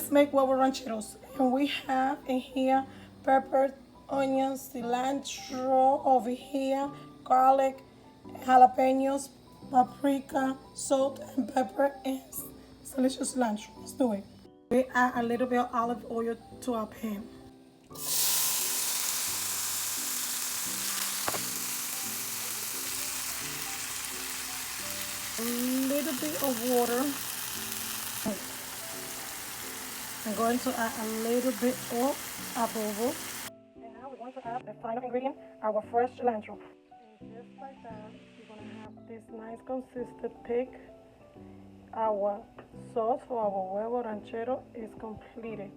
let's make huevo rancheros. And we have in here pepper, onions, cilantro over here, garlic, jalapenos, paprika, salt and pepper, and delicious cilantro. Let's do it. We add a little bit of olive oil to our pan. A little bit of water. I'm going to add a little bit of adobo. And now we're going to add the final ingredient, our fresh cilantro. And just like that, we're going to have this nice consistent thick. Our sauce for our huevo ranchero is completed.